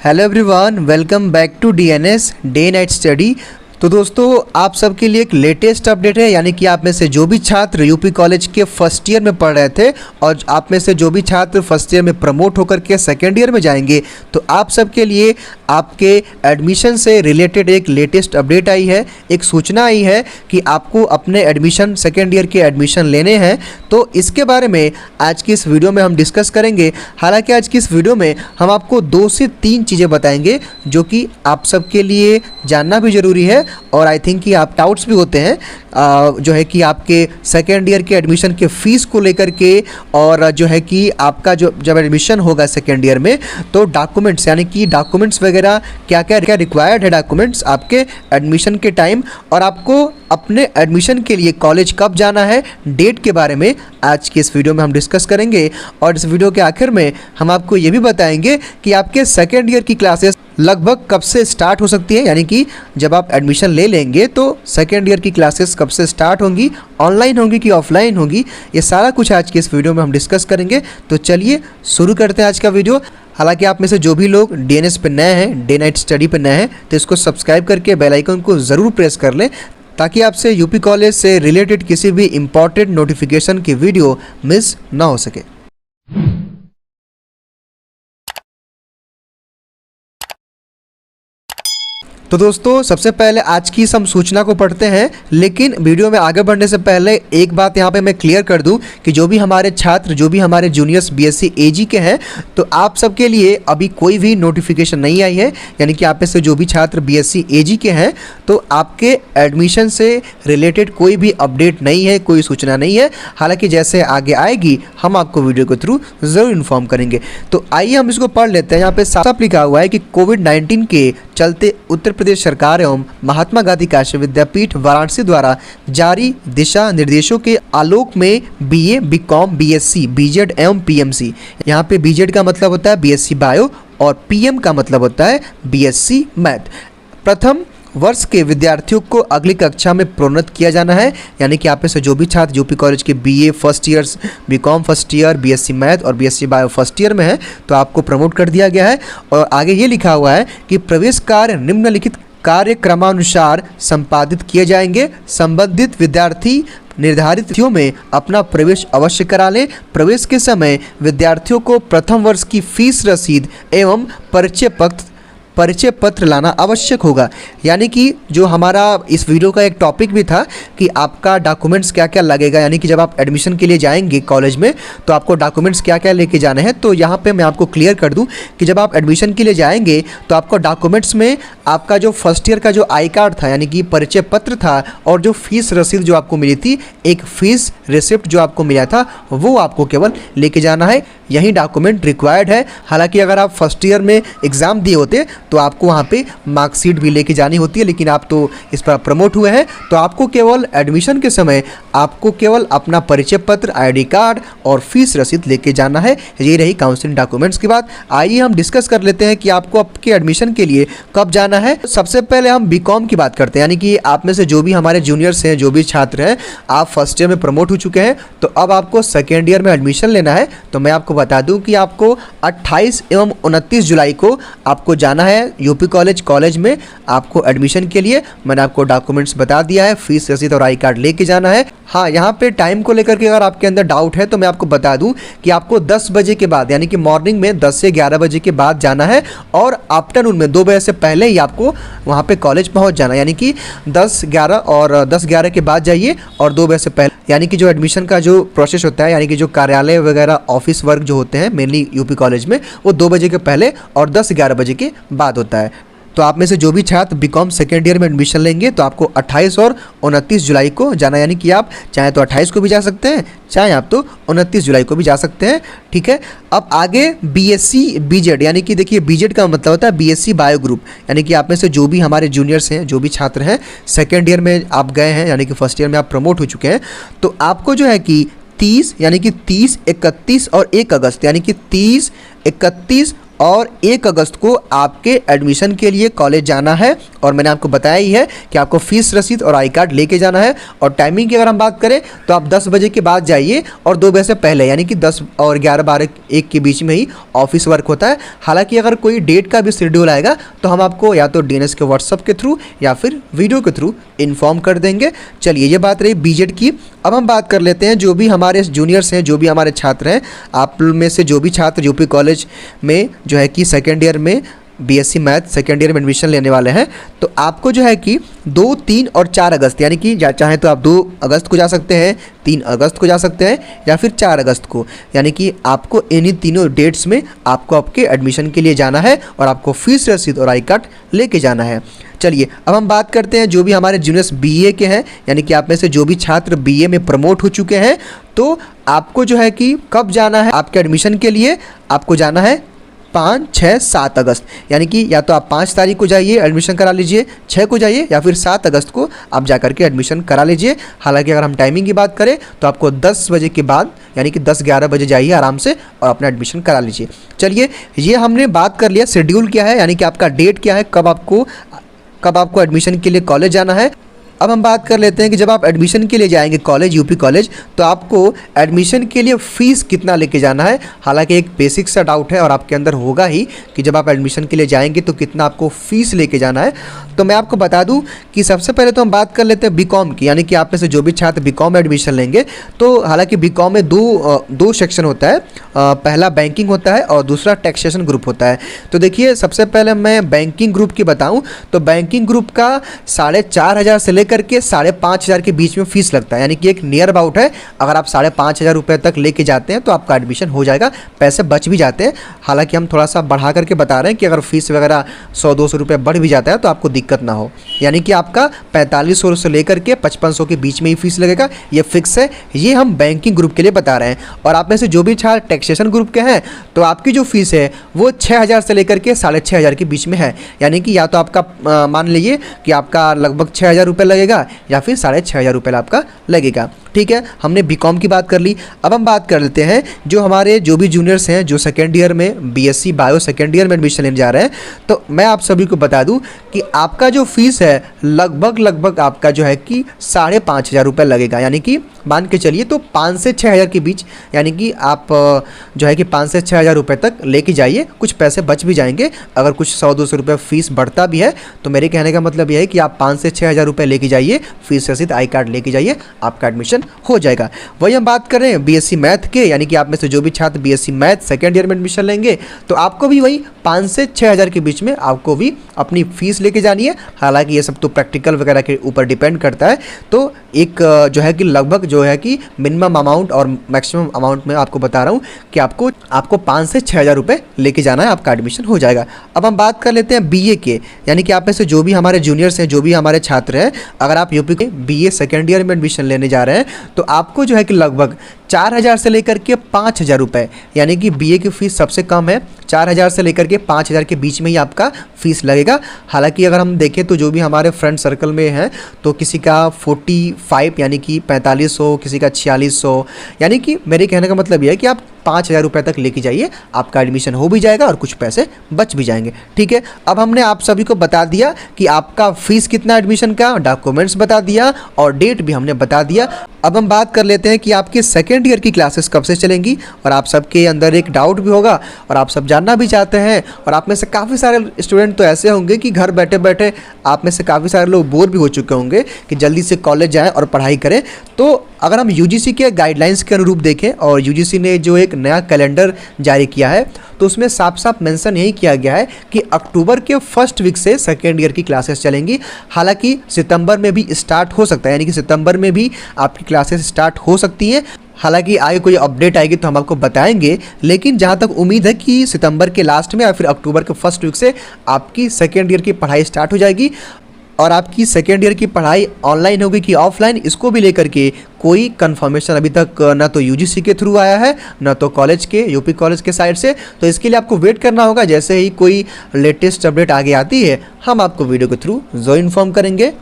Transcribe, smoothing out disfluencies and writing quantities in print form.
Hello everyone, welcome back to DNS day night study. तो दोस्तों, आप सबके लिए एक लेटेस्ट अपडेट है, यानी कि आप में से जो भी छात्र यूपी कॉलेज के फर्स्ट ईयर में पढ़ रहे थे और आप में से जो भी छात्र फर्स्ट ईयर में प्रमोट होकर के सेकेंड ईयर में जाएंगे, तो आप सबके लिए आपके एडमिशन से रिलेटेड एक लेटेस्ट अपडेट आई है। एक सूचना आई है कि आपको अपने एडमिशन सेकेंड ईयर के एडमिशन लेने हैं। तो इसके बारे में आज की इस वीडियो में हम डिस्कस करेंगे। हालांकि आज की इस वीडियो में हम आपको 2 से 3 चीज़ें बताएंगे जो कि आप सबके लिए जानना भी ज़रूरी है, और आई थिंक कि आप डाउट्स भी होते हैं जो है कि आपके सेकेंड ईयर के एडमिशन के फ़ीस को लेकर के, और जो है कि आपका जब एडमिशन होगा सेकेंड ईयर में तो डॉक्यूमेंट्स, यानी कि डॉक्यूमेंट्स वगैरह क्या क्या रिक्वायर्ड है डॉक्यूमेंट्स आपके एडमिशन के टाइम, और आपको अपने एडमिशन के लिए कॉलेज कब जाना है, डेट के बारे में आज की इस वीडियो में हम डिस्कस करेंगे। और इस वीडियो के आखिर में हम आपको ये भी बताएंगे कि आपके सेकेंड ईयर की क्लासेस लगभग कब से स्टार्ट हो सकती है, यानी कि जब आप एडमिशन ले लेंगे तो सेकेंड ईयर की क्लासेस कब से स्टार्ट होंगी, ऑनलाइन होंगी कि ऑफलाइन होंगी, ये सारा कुछ आज की इस वीडियो में हम डिस्कस करेंगे। तो चलिए शुरू करते हैं आज का वीडियो। हालांकि आप में से जो भी लोग डीएनएस पे नए हैं, डे नाइट स्टडी पे नए हैं, तो इसको सब्सक्राइब करके बेल आइकन को ज़रूर प्रेस कर लें, ताकि आपसे यूपी कॉलेज से रिलेटेड किसी भी इम्पॉर्टेंट नोटिफिकेशन की वीडियो मिस ना हो सके। तो दोस्तों, सबसे पहले आज की इस हम सूचना को पढ़ते हैं, लेकिन वीडियो में आगे बढ़ने से पहले एक बात यहाँ पे मैं क्लियर कर दूं कि जो भी हमारे छात्र, जो भी हमारे जूनियर्स बीएससी एजी के हैं, तो आप सबके लिए अभी कोई भी नोटिफिकेशन नहीं आई है। यानी कि आप में से जो भी छात्र बीएससी एजी के हैं, तो आपके एडमिशन से रिलेटेड कोई भी अपडेट नहीं है, कोई सूचना नहीं है। हालाँकि जैसे आगे आएगी हम आपको वीडियो के थ्रू ज़रूर इन्फॉर्म करेंगे। तो आइए हम इसको पढ़ लेते हैं। यहाँ पे साफ लिखा हुआ है कि कोविड-19 के चलते उत्तर प्रदेश सरकार एवं महात्मा गांधी काशी विद्यापीठ वाराणसी द्वारा जारी दिशा निर्देशों के आलोक में बीए, बीकॉम, बीएससी, बीजेड एवं पीएमसी, यहाँ पे बीजेड का मतलब होता है बीएससी बायो और पीएम का मतलब होता है बीएससी मैथ, प्रथम वर्ष के विद्यार्थियों को अगली कक्षा में प्रोन्नत किया जाना है। यानी कि आप में से जो भी छात्र यूपी कॉलेज के BA first year, BCom first year, BSc math और बीएससी बायो फर्स्ट ईयर में है, तो आपको प्रमोट कर दिया गया है। और आगे ये लिखा हुआ है कि प्रवेश कार्य निम्नलिखित कार्यक्रमानुसार संपादित किए जाएंगे। संबंधित विद्यार्थी निर्धारित तिथियों में अपना प्रवेश अवश्य करा लें। प्रवेश के समय विद्यार्थियों को प्रथम वर्ष की फीस रसीद एवं परिचय पत्र लाना आवश्यक होगा। यानी कि जो हमारा इस वीडियो का एक टॉपिक भी था कि आपका डॉक्यूमेंट्स क्या क्या लगेगा, यानी कि जब आप एडमिशन के लिए जाएंगे कॉलेज में तो आपको डॉक्यूमेंट्स क्या क्या लेके जाने हैं। तो यहाँ पे मैं आपको क्लियर कर दूं कि जब आप एडमिशन के लिए जाएंगे तो आपको डॉक्यूमेंट्स में आपका जो फर्स्ट ईयर का जो आई कार्ड था, यानी कि परिचय पत्र था, और जो फीस रसीद जो आपको मिली थी, एक फीस रिसिप्ट जो आपको मिला था, वो आपको केवल लेके जाना है। यही डॉक्यूमेंट रिक्वायर्ड है। हालांकि अगर आप फर्स्ट ईयर में एग्ज़ाम दिए होते तो आपको वहाँ पे मार्कशीट भी लेके जानी होती है, लेकिन आप तो इस पर प्रमोट हुए हैं, तो आपको केवल एडमिशन के समय आपको केवल अपना परिचय पत्र, आईडी कार्ड और फीस रसीद लेके जाना है। ये रही काउंसलिंग डॉक्यूमेंट्स की बात। आइए हम डिस्कस कर लेते हैं कि आपको आपके एडमिशन के लिए कब जाना है। सबसे पहले हम बीकॉम की बात करते हैं, यानी कि आप में से जो भी हमारे जूनियर्स हैं, जो भी छात्र हैं, आप फर्स्ट ईयर में प्रमोट हो चुके हैं, तो अब आपको सेकेंड ईयर में एडमिशन लेना है। तो मैं आपको बता दूं कि आपको 28 एवं 29 जुलाई को आपको जाना है यूपी कॉलेज में आपको एडमिशन के लिए। मैंने आपको डॉक्यूमेंट्स बता दिया है, फीस रसीद और आई कार्ड लेके जाना है। हाँ, यहाँ पे टाइम को लेकर के अगर आपके अंदर डाउट है तो मैं आपको बता दूं कि आपको 10 बजे के बाद, यानी कि मॉर्निंग में 10 से 11 बजे के बाद जाना है, और आफ्टरनून में 2 बजे से पहले ही आपको वहाँ पे कॉलेज पहुँच जाना है। यानी कि 10-11 और 10-11 के बाद जाइए और 2 बजे से पहले, यानी कि जो एडमिशन का जो प्रोसेस होता है, यानी कि जो कार्यालय वगैरह ऑफिस वर्क जो होते हैं मेनली यूपी कॉलेज में, वो 2 बजे के पहले और 10-11 बजे के बाद होता है। तो आप में से जो भी छात्र बीकॉम सेकेंड ईयर में एडमिशन लेंगे तो आपको 28 और 29 जुलाई को जाना। यानी कि आप चाहे तो 28 को भी जा सकते हैं, चाहे आप तो 29 जुलाई को भी जा सकते हैं। ठीक है। अब आगे बीएससी बीजेड, यानी कि देखिए बीजेड का मतलब होता है बीएससी बायो ग्रुप। यानी कि आप में से जो भी हमारे जूनियर्स हैं, जो भी छात्र हैं, सेकेंड ईयर में आप गए हैं, यानी कि फर्स्ट ईयर में आप प्रमोट हो चुके हैं, तो आपको जो है कि 30, यानी कि 30, 31 और 1 अगस्त, यानी कि 30, 31 और 1 अगस्त को आपके एडमिशन के लिए कॉलेज जाना है। और मैंने आपको बताया ही है कि आपको फीस रसीद और आई कार्ड लेके जाना है। और टाइमिंग की अगर हम बात करें तो आप 10 बजे के बाद जाइए और 2 बजे से पहले, यानी कि 10 और 11, 12, 1 के बीच में ही ऑफिस वर्क होता है। हालांकि अगर कोई डेट का भी शेड्यूल आएगा तो हम आपको या तो डीएनएस के व्हाट्सअप के थ्रू या फिर वीडियो के थ्रू इन्फॉर्म कर देंगे। चलिए, ये बात रही बीजेड की। अब हम बात कर लेते हैं जो भी हमारे जूनियर्स हैं, जो भी हमारे छात्र हैं, आप में से जो भी छात्र यूपी कॉलेज में जो है कि सेकेंड ईयर में बीएससी मैथ सेकेंड ईयर में एडमिशन लेने वाले हैं, तो आपको जो है कि 2, 3 और 4 अगस्त, यानी कि चाहें तो आप 2 अगस्त को जा सकते हैं, 3 अगस्त को जा सकते हैं या फिर 4 अगस्त को, यानी कि आपको इन्हीं तीनों डेट्स में आपको आपके एडमिशन के लिए जाना है और आपको फीस रसीद और आई कार्ड लेके जाना है। चलिए, अब हम बात करते हैं जो भी हमारे जूनियर्स बीए के हैं, यानी कि आप में से जो भी छात्र बीए में प्रमोट हो चुके हैं, तो आपको जो है कि कब जाना है आपके एडमिशन के लिए, आपको जाना है 5, 6, 7 अगस्त, यानी कि या तो आप 5 तारीख को जाइए एडमिशन करा लीजिए, 6 को जाइए या फिर 7 अगस्त को आप जा करके एडमिशन करा लीजिए। हालांकि अगर हम टाइमिंग की बात करें तो आपको 10 बजे के बाद, यानी कि 10-11 बजे जाइए आराम से और अपना एडमिशन करा लीजिए। चलिए, ये हमने बात कर लिया शेड्यूल क्या है, यानी कि आपका डेट क्या है, कब आपको एडमिशन के लिए कॉलेज जाना है। अब हम बात कर लेते हैं कि जब आप एडमिशन के लिए जाएंगे कॉलेज, यूपी कॉलेज, तो आपको एडमिशन के लिए फ़ीस कितना लेके जाना है। हालांकि एक बेसिक सा डाउट है और आपके अंदर होगा ही कि जब आप एडमिशन के लिए जाएंगे तो कितना आपको फ़ीस लेके जाना है। तो मैं आपको बता दूं कि सबसे पहले तो हम बात कर लेते हैं बीकॉम की, यानी कि आप में से जो भी छात्र बीकॉम में एडमिशन लेंगे, तो हालांकि बीकॉम में दो सेक्शन होता है, पहला बैंकिंग होता है और दूसरा टैक्सेशन ग्रुप होता है। तो देखिए, सबसे पहले मैं बैंकिंग ग्रुप की बताऊं तो बैंकिंग ग्रुप का 4,500 से लेकर के 5,500 के बीच में फीस लगता है, यानी कि एक नियर अबाउट है। अगर आप 5,500 रुपये तक लेके जाते हैं तो आपका एडमिशन हो जाएगा, पैसे बच भी जाते हैं। हालांकि हम थोड़ा सा बढ़ा करके बता रहे हैं कि अगर फीस वगैरह 100-200 रुपये बढ़ भी जाता है तो आपको दिक्कत ना हो, यानी कि आपका 4500 से लेकर के 5500 के बीच में ही फीस लगेगा, ये फिक्स है। ये हम बैंकिंग ग्रुप के लिए बता रहे हैं। और आप में से जो भी छात्र टैक्सेशन ग्रुप के हैं तो आपकी जो फीस है वो 6,000 से लेकर के 6,500 के बीच में है, यानी कि या तो आपका मान लीजिए कि आपका लगभग 6,000 रुपये लगेगा या फिर 6,500 रुपये आपका लगेगा। ठीक है, हमने बीकॉम की बात कर ली। अब हम बात कर लेते हैं जो हमारे जो भी जूनियर्स हैं जो सेकेंड ईयर में बीएससी बायो सेकेंड ईयर में एडमिशन लेने जा रहे हैं, तो मैं आप सभी को बता दूं कि आपका जो फीस है लगभग आपका जो है कि 5,500 रुपये लगेगा, यानी कि मान के चलिए तो 5 से 6,000 के बीच, यानी कि आप जो है कि 5 से 6,000 रुपये तक लेके जाइए, कुछ पैसे बच भी जाएंगे। अगर कुछ 100-200 रुपये फीस बढ़ता भी है तो मेरे कहने का मतलब यह है कि आप 5 से 6,000 रुपये लेके जाइए, फीस रसीद आई कार्ड लेके जाइए, आपका एडमिशन हो जाएगा। वही हम बात कर रहे हैं बीएससी मैथ के, यानी कि आप में से जो भी छात्र बीएससी मैथ सेकेंड ईयर में एडमिशन लेंगे तो आपको भी वही 5 से 6,000 के बीच में आपको भी अपनी फीस लेके जानी है। हालांकि ये सब तो प्रैक्टिकल वगैरह के ऊपर डिपेंड करता है, तो एक जो है कि लगभग जो है कि मिनिमम अमाउंट और मैक्सिमम अमाउंट में आपको बता रहा हूँ कि आपको 5 से 6,000 रुपये लेके जाना है, आपका एडमिशन हो जाएगा। अब हम बात कर लेते हैं बीए के, यानी कि आप में से जो भी हमारे जूनियर्स हैं, जो भी हमारे छात्र हैं, अगर आप यूपी के बीए सेकेंड ईयर में एडमिशन लेने जा रहे हैं तो आपको जो है कि लगभग 4,000 से लेकर के 5,000 रुपये, यानी कि बीए की फ़ीस सबसे कम है, 4,000 से लेकर के 5,000 के बीच में ही आपका फ़ीस लगेगा। हालांकि अगर हम देखें तो जो भी हमारे फ्रेंड सर्कल में हैं तो किसी का 45 यानी कि 4500, किसी का 4600, यानी कि मेरे कहने का मतलब यह है कि आप 5,000 रुपये तक लेके जाइए, आपका एडमिशन हो भी जाएगा और कुछ पैसे बच भी जाएंगे। ठीक है, अब हमने आप सभी को बता दिया कि आपका फ़ीस कितना एडमिशन का, डॉक्यूमेंट्स बता दिया और डेट भी हमने बता दिया। अब हम बात कर लेते हैं कि आपके सेकेंड ईयर की क्लासेस कब से चलेंगी। और आप सबके अंदर एक डाउट भी होगा और आप सब जानना भी चाहते हैं, और आप में से काफ़ी सारे स्टूडेंट तो ऐसे होंगे कि घर बैठे बैठे आप में से काफ़ी सारे लोग बोर भी हो चुके होंगे कि जल्दी से कॉलेज जाएं और पढ़ाई करें। तो अगर हम यूजीसी के गाइडलाइंस के अनुरूप देखें, और यूजीसी ने जो एक नया कैलेंडर जारी किया है तो उसमें साफ साफ मेंशन यही किया गया है कि अक्टूबर के फर्स्ट वीक से सेकेंड ईयर की क्लासेस चलेंगी। हालांकि सितंबर में भी स्टार्ट हो सकता है, यानी कि सितंबर में भी आपकी क्लासेस स्टार्ट हो सकती हैं। हालांकि आगे कोई अपडेट आएगी तो हम आपको बताएंगे, लेकिन जहां तक उम्मीद है कि सितंबर के लास्ट में या फिर अक्टूबर के फर्स्ट वीक से आपकी सेकेंड ईयर की पढ़ाई स्टार्ट हो जाएगी। और आपकी सेकेंड ईयर की पढ़ाई ऑनलाइन होगी कि ऑफलाइन, इसको भी लेकर के कोई कंफर्मेशन अभी तक ना तो यूजीसी के थ्रू आया है ना तो कॉलेज के, यूपी कॉलेज के साइड से। तो इसके लिए आपको वेट करना होगा। जैसे ही कोई लेटेस्ट अपडेट आगे आती है हम आपको वीडियो के थ्रू जो इन्फॉर्म करेंगे।